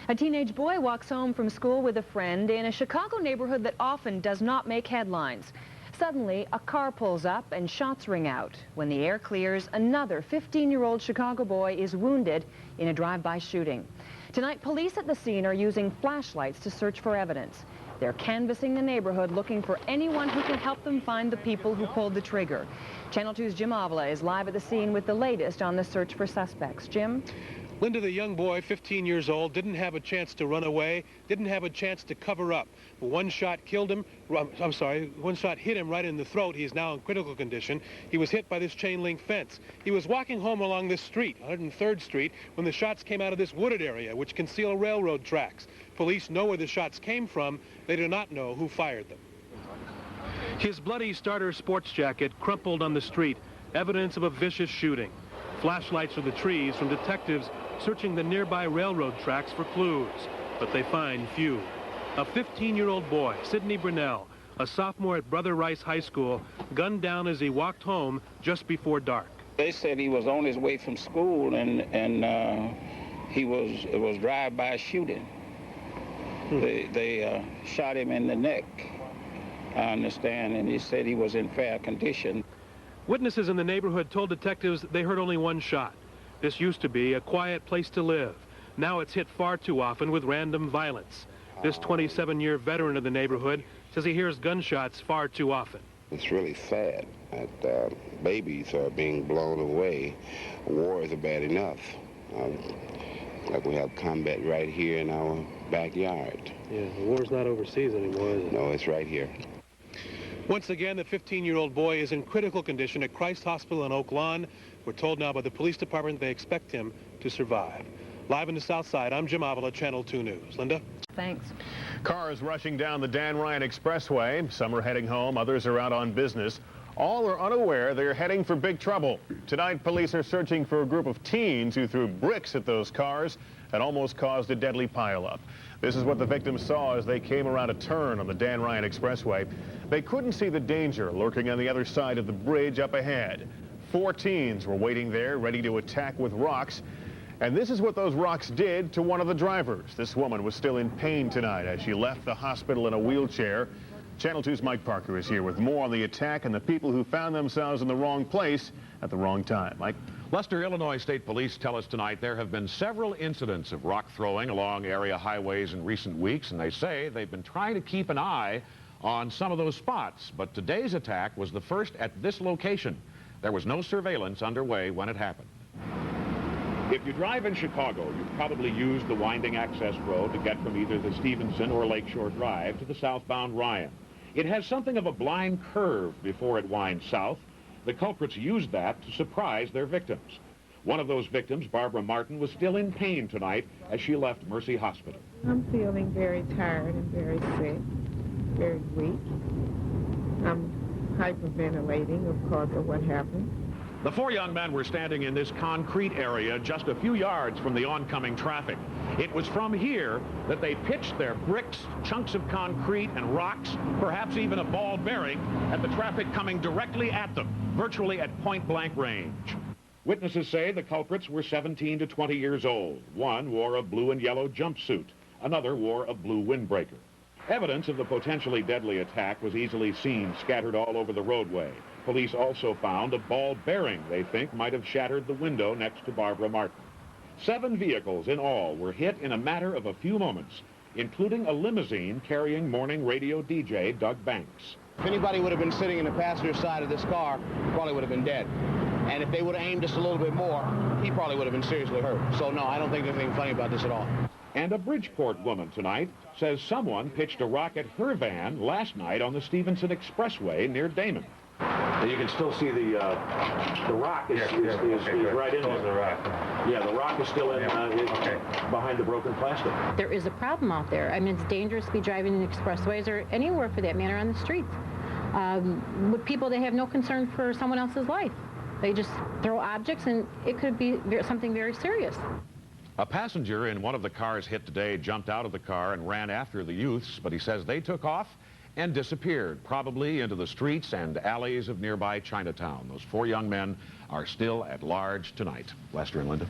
A teenage boy walks home from school with a friend in a Chicago neighborhood that often does not make headlines. Suddenly, a car pulls up and shots ring out. When the air clears, another 15-year-old Chicago boy is wounded in a drive-by shooting. Tonight, police at the scene are using flashlights to search for evidence. They're canvassing the neighborhood looking for anyone who can help them find the people who pulled the trigger. Channel 2's Jim Avila is live at the scene with the latest on the search for suspects. Jim? Linda, the young boy, 15 years old, didn't have a chance to run away, didn't have a chance to cover up. One shot killed him, one shot hit him right in the throat. He's now in critical condition. He was hit by this chain link fence. He was walking home along this street, 103rd Street, when the shots came out of this wooded area, which conceal railroad tracks. Police know where the shots came from. They do not know who fired them. His bloody starter sports jacket crumpled on the street, evidence of a vicious shooting. Flashlights through the trees from detectives searching the nearby railroad tracks for clues, but they find few. A 15-year-old boy, Sidney Brunell, a sophomore at Brother Rice High School, gunned down as he walked home just before dark. They said he was on his way from school and it was drive-by shooting. They shot him in the neck, I understand, and he said he was in fair condition. Witnesses in the neighborhood told detectives they heard only one shot. This used to be a quiet place to live. Now it's hit far too often with random violence. This 27-year veteran of the neighborhood says he hears gunshots far too often. It's really sad that babies are being blown away. Wars are bad enough. Like we have combat right here in our backyard. Yeah, the war's not overseas anymore, is it? No, it's right here. Once again, the 15-year-old boy is in critical condition at Christ Hospital in Oak Lawn. We're told now by the police department they expect him to survive. Live in the South Side, I'm Jim Avila, Channel 2 News. Linda? Thanks. Cars rushing down the Dan Ryan Expressway. Some are heading home, others are out on business. All are unaware they're heading for big trouble. Tonight, police are searching for a group of teens who threw bricks at those cars and almost caused a deadly pileup. This is what the victims saw as they came around a turn on the Dan Ryan Expressway. They couldn't see the danger lurking on the other side of the bridge up ahead. 4 teens were waiting there, ready to attack with rocks. And this is what those rocks did to one of the drivers. This woman was still in pain tonight as she left the hospital in a wheelchair. Channel 2's Mike Parker is here with more on the attack and the people who found themselves in the wrong place at the wrong time. Mike? Lester, Illinois State Police tell us tonight there have been several incidents of rock throwing along area highways in recent weeks, and they say they've been trying to keep an eye on some of those spots. But today's attack was the first at this location. There was no surveillance underway when it happened. If you drive in Chicago, you've probably used the winding access road to get from either the Stevenson or Lakeshore Drive to the southbound Ryan. It has something of a blind curve before it winds south. The culprits used that to surprise their victims. One of those victims, Barbara Martin, was still in pain tonight as she left Mercy Hospital. I'm feeling very tired and very sick, very weak. I'm hyperventilating, of course, of what happened. The 4 young men were standing in this concrete area just a few yards from the oncoming traffic. It was from here that they pitched their bricks, chunks of concrete, and rocks, perhaps even a ball bearing, at the traffic coming directly at them, virtually at point-blank range. Witnesses say the culprits were 17 to 20 years old. One wore a blue and yellow jumpsuit. Another wore a blue windbreaker. Evidence of the potentially deadly attack was easily seen scattered all over the roadway. Police also found a ball bearing they think might have shattered the window next to Barbara Martin. 7 vehicles in all were hit in a matter of a few moments, including a limousine carrying morning radio DJ Doug Banks. If anybody would have been sitting in the passenger side of this car, probably would have been dead. And if they would have aimed just a little bit more, he probably would have been seriously hurt. So no, I don't think there's anything funny about this at all. And a Bridgeport woman tonight says someone pitched a rock at her van last night on the Stevenson Expressway near Damon. And you can still see the rock is right in there. Yeah, the rock is still in behind the broken plastic. There is a problem out there. I mean, it's dangerous to be driving in expressways or anywhere for that matter on the streets. With people, they have no concern for someone else's life. They just throw objects, and it could be something very serious. A passenger in one of the cars hit today jumped out of the car and ran after the youths, but he says they took off and disappeared, probably into the streets and alleys of nearby Chinatown. Those 4 young men are still at large tonight. Lester and Linda.